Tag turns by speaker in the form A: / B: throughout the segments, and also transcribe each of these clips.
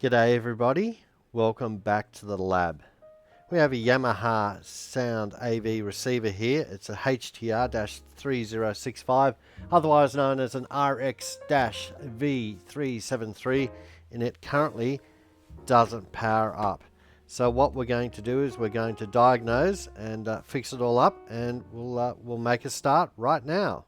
A: G'day everybody, welcome back to the lab. We have a Yamaha sound AV receiver here. It's a HTR-3065, otherwise known as an RX-V373, and it currently doesn't power up. So what we're going to do is we're going to diagnose and fix it all up, and we'll make a start right now.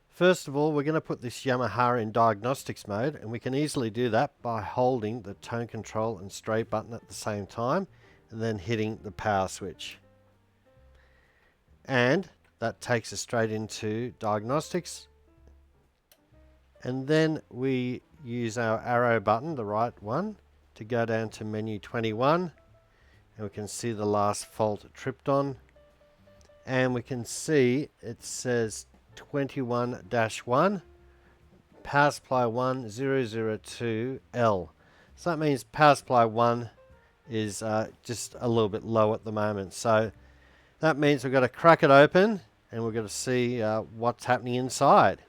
A: First of all, we're going to put this Yamaha in diagnostics mode, and we can easily do that by holding the tone control and straight button at the same time and then hitting the power switch. And that takes us straight into diagnostics. And then we use our arrow button, the right one, to go down to menu 21, and we can see the last fault tripped on, and we can see it says 21-1 power supply 1002L. So that means power supply 1 is just a little bit low at the moment. So that means we've got to crack it open and we're going to see what's happening inside.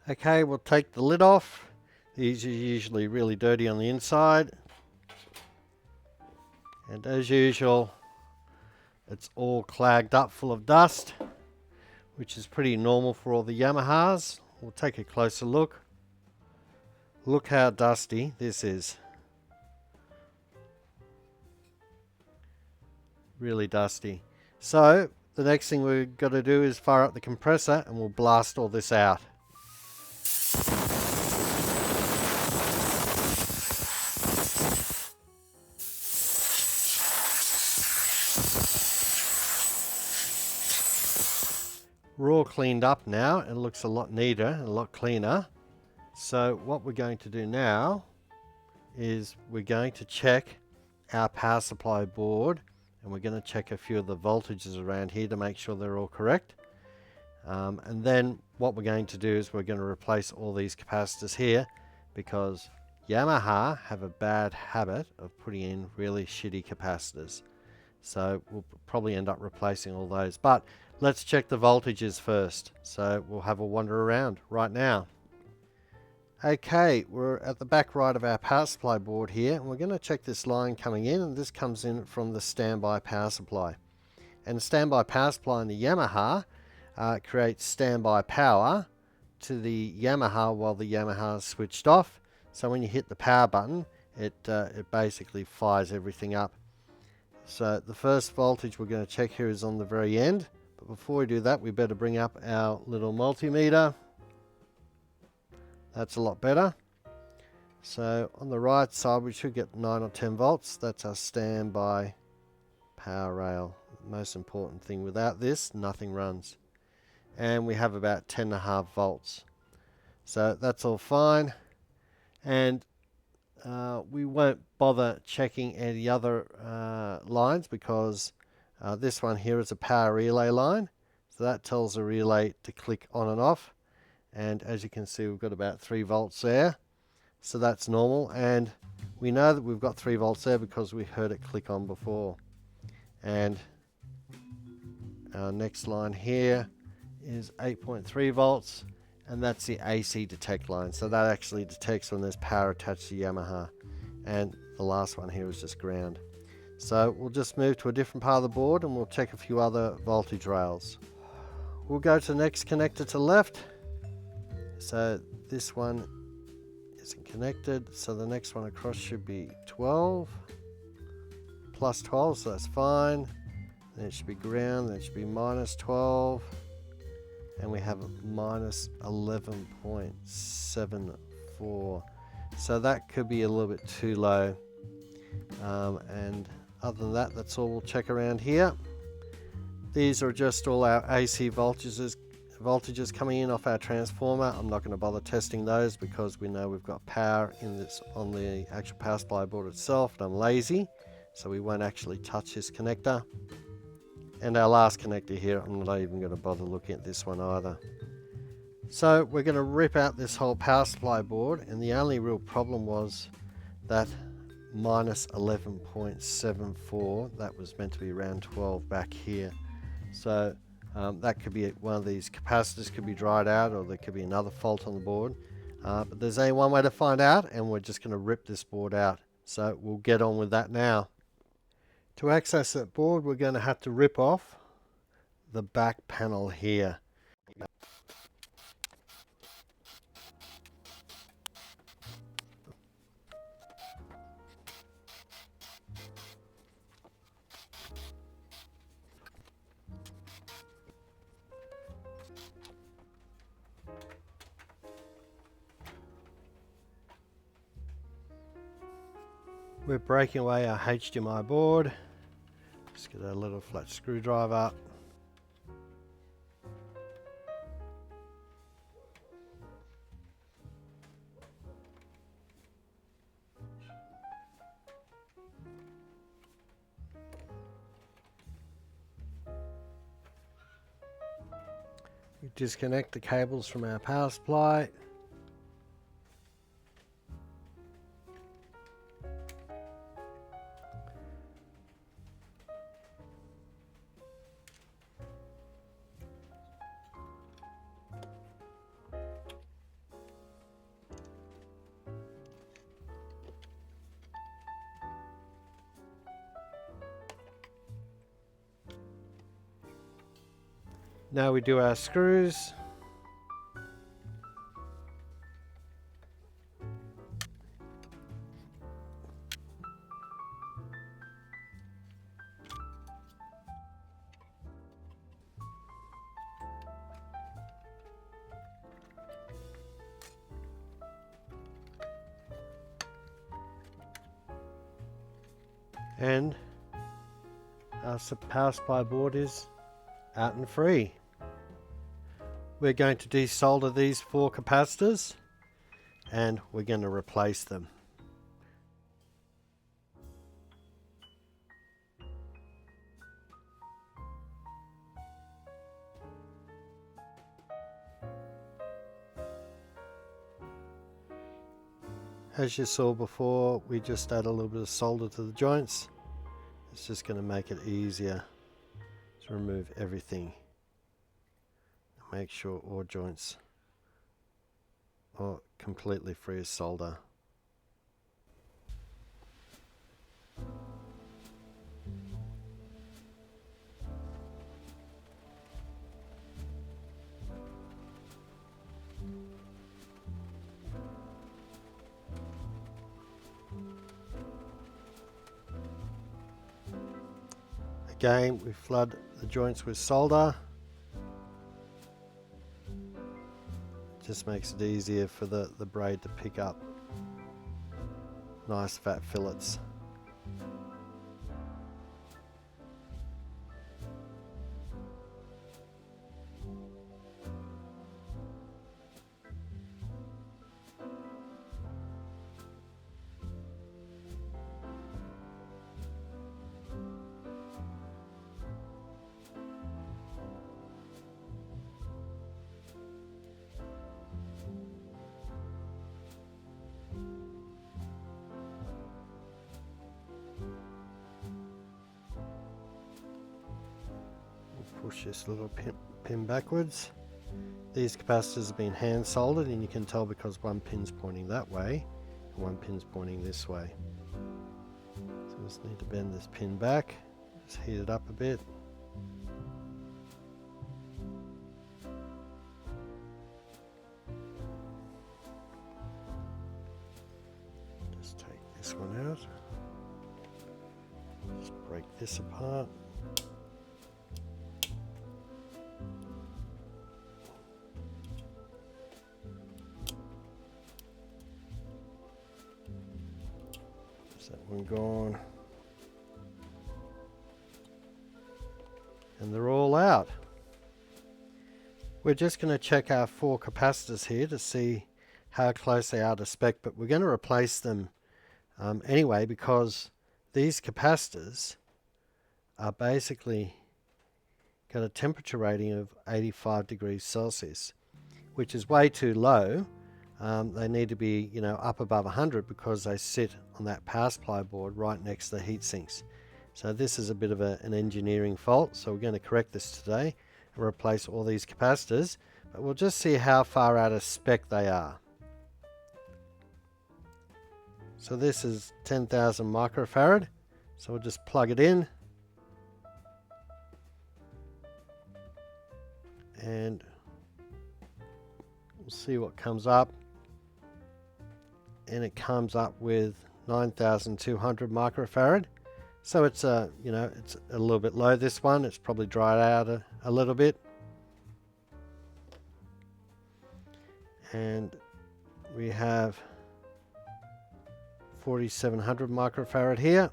A: Okay, we'll take the lid off. These are usually really dirty on the inside. And as usual, it's all clagged up full of dust, which is pretty normal for all the Yamahas. We'll take a closer look. Look how dusty this is. Really dusty. So the next thing we've got to do is fire up the compressor and we'll blast all this out. We're all cleaned up now. It looks a lot neater and a lot cleaner. So what we're going to do now is we're going to check our power supply board, and we're going to check a few of the voltages around here to make sure they're all correct. And then what we're going to do is we're going to replace all these capacitors here, because Yamaha have a bad habit of putting in really shitty capacitors. So we'll probably end up replacing all those. But let's check the voltages first. So we'll have a wander around right now. Okay, we're at the back right of our power supply board here, and we're going to check this line coming in, and this comes in from the standby power supply. And the standby power supply in the Yamaha creates standby power to the Yamaha while the Yamaha is switched off. So when you hit the power button, it basically fires everything up. So the first voltage we're going to check here is on the very end. But before we do that, we better bring up our little multimeter. That's a lot better. So on the right side, we should get 9 or 10 volts. That's our standby power rail. Most important thing. Without this, nothing runs. And we have about 10.5 volts. So that's all fine. And we won't bother checking any other lines, because this one here is a power relay line. So that tells the relay to click on and off. And as you can see, we've got about 3 volts there. So that's normal. And we know that we've got 3 volts there because we heard it click on before. And our next line here is 8.3 volts. And that's the AC detect line. So that actually detects when there's power attached to Yamaha. And the last one here is just ground. So we'll just move to a different part of the board and we'll check a few other voltage rails. We'll go to the next connector to the left. So this one isn't connected. So the next one across should be 12. Plus 12, so that's fine. Then it should be ground. Then it should be minus 12. And we have minus 11.74. So that could be a little bit too low. And other than that, that's all we'll check around here. These are just all our AC voltages coming in off our transformer. I'm not going to bother testing those because we know we've got power in this on the actual power supply board itself, and I'm lazy, so we won't actually touch this connector. And our last connector here, I'm not even going to bother looking at this one either. So we're going to rip out this whole power supply board, and the only real problem was that minus 11.74, that was meant to be around 12 back here. So that could be one of these capacitors could be dried out, or there could be another fault on the board. But there's only one way to find out, and we're just going to rip this board out. So we'll get on with that now. To access that board, we're going to have to rip off the back panel here. We're breaking away our HDMI board. Just get a little flat screwdriver. We disconnect the cables from our power supply. Now we do our screws. And our power supply board is out and free. We're going to desolder these 4 capacitors, and we're going to replace them. As you saw before, we just add a little bit of solder to the joints. It's just going to make it easier to remove everything. Make sure all joints are completely free of solder. Again, we flood the joints with solder. Just makes it easier for the braid to pick up nice fat fillets. Push this little pin backwards. These capacitors have been hand soldered, and you can tell because one pin's pointing that way and one pin's pointing this way. So we just need to bend this pin back, just heat it up a bit. Just take this one out. Just break this apart. That one gone. and they're all out. We're just going to check our 4 capacitors here to see how close they are to spec, but we're going to replace them anyway, because these capacitors are basically got a temperature rating of 85 degrees Celsius, which is way too low. They need to be, up above 100 because they sit on that power supply board right next to the heat sinks. So this is a bit of an engineering fault, so we're going to correct this today and replace all these capacitors, but we'll just see how far out of spec they are. So this is 10,000 microfarad, so we'll just plug it in and we'll see what comes up. And it comes up with 9,200 microfarad. So it's it's a little bit low, this one. It's probably dried out a little bit. And we have 4,700 microfarad here.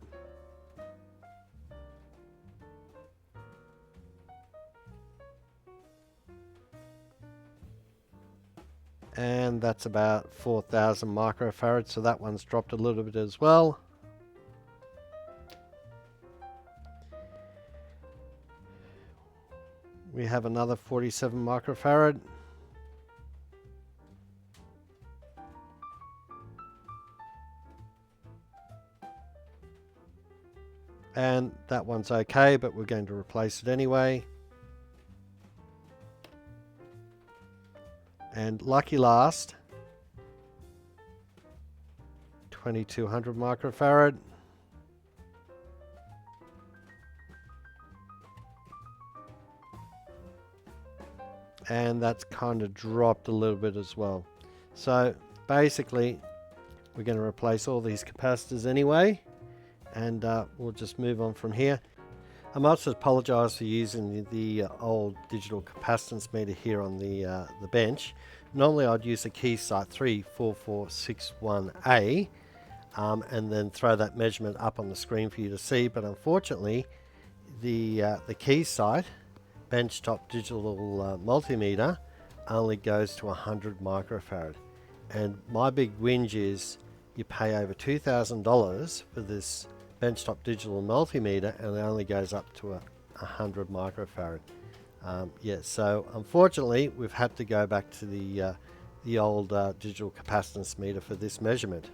A: And that's about 4,000 microfarad, so that one's dropped a little bit as well. We have another 47 microfarad. And that one's okay, but we're going to replace it anyway. And lucky last, 2,200 microfarad. And that's kind of dropped a little bit as well. So basically, we're going to replace all these capacitors anyway, and we'll just move on from here. I must apologise for using the old digital capacitance meter here on the bench. Normally I'd use a Keysight 34461A and then throw that measurement up on the screen for you to see, but unfortunately the Keysight benchtop digital multimeter only goes to 100 microfarad, and my big whinge is you pay over $2,000 for this benchtop digital multimeter and it only goes up to 100 microfarad. So unfortunately we've had to go back to the old digital capacitance meter for this measurement.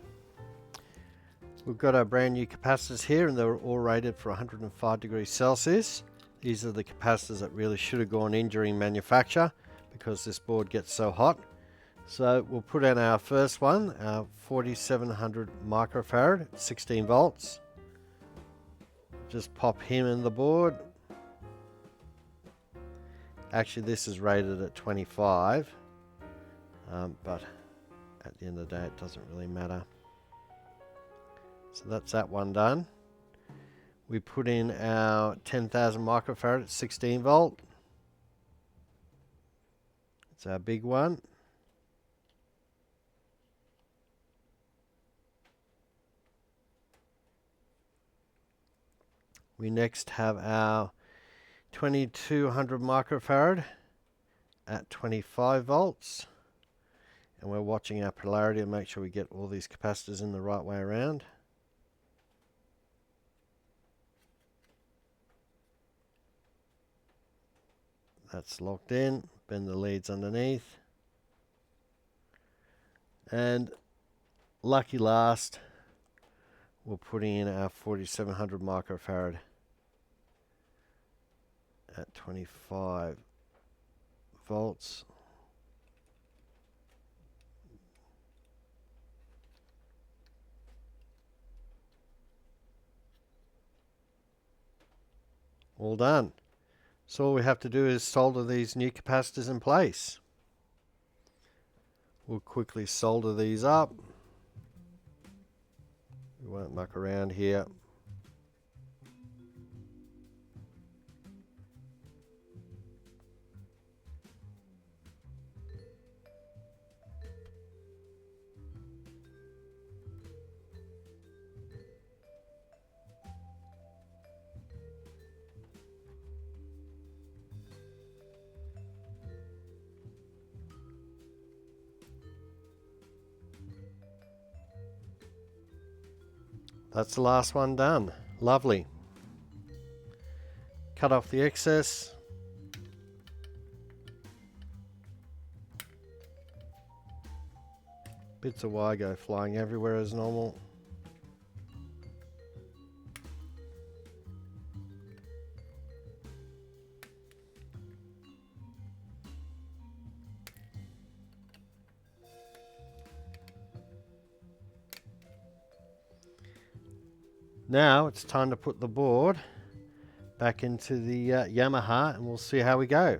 A: We've got our brand new capacitors here, and they're all rated for 105 degrees Celsius. These are the capacitors that really should have gone in during manufacture because this board gets so hot. So we'll put in our first one, our 4700 microfarad, 16 volts. Just pop him in the board. Actually, this is rated at 25, but at the end of the day it doesn't really matter. So that's that one done. We put in our 10,000 microfarad at 16 volt. It's our big one. We next have our 2200 microfarad at 25 volts. And we're watching our polarity to make sure we get all these capacitors in the right way around. That's locked in. Bend the leads underneath. And lucky last, we're putting in our 4700 microfarad at 25 volts. All done. So all we have to do is solder these new capacitors in place. We'll quickly solder these up. We won't muck around here. That's the last one done. Lovely. Cut off the excess. Bits of wire go flying everywhere as normal. Now it's time to put the board back into the Yamaha, and we'll see how we go.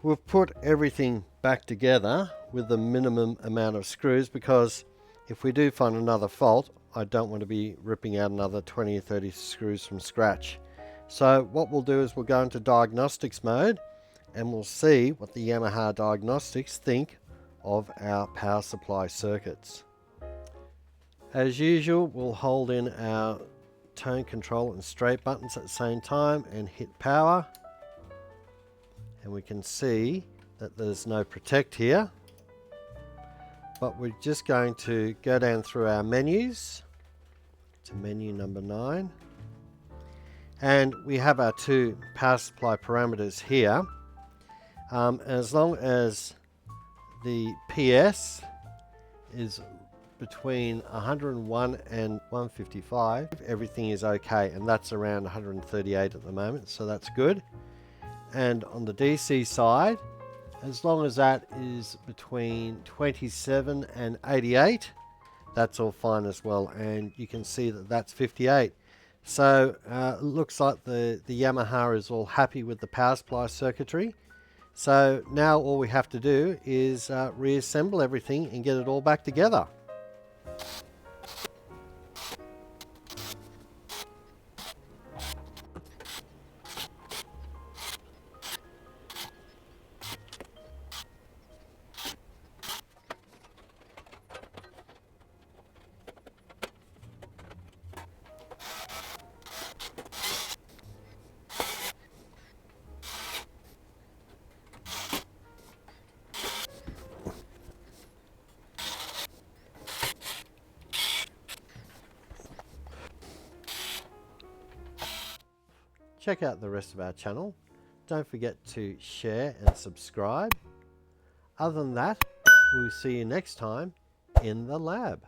A: We've put everything back together with the minimum amount of screws, because if we do find another fault, I don't want to be ripping out another 20 or 30 screws from scratch. So what we'll do is we'll go into diagnostics mode and we'll see what the Yamaha Diagnostics think of our power supply circuits. As usual, we'll hold in our tone control and straight buttons at the same time and hit power. And we can see that there's no protect here, but we're just going to go down through our menus to menu number 9, and we have our 2 power supply parameters here. As long as the PS is between 101 and 155, everything is okay, and that's around 138 at the moment, so that's good. And on the DC side, as long as that is between 27 and 88, that's all fine as well. And you can see that that's 58. So it looks like the Yamaha is all happy with the power supply circuitry. So now all we have to do is reassemble everything and get it all back together. Check out the rest of our channel. Don't forget to share and subscribe. Other than that, we'll see you next time in the lab.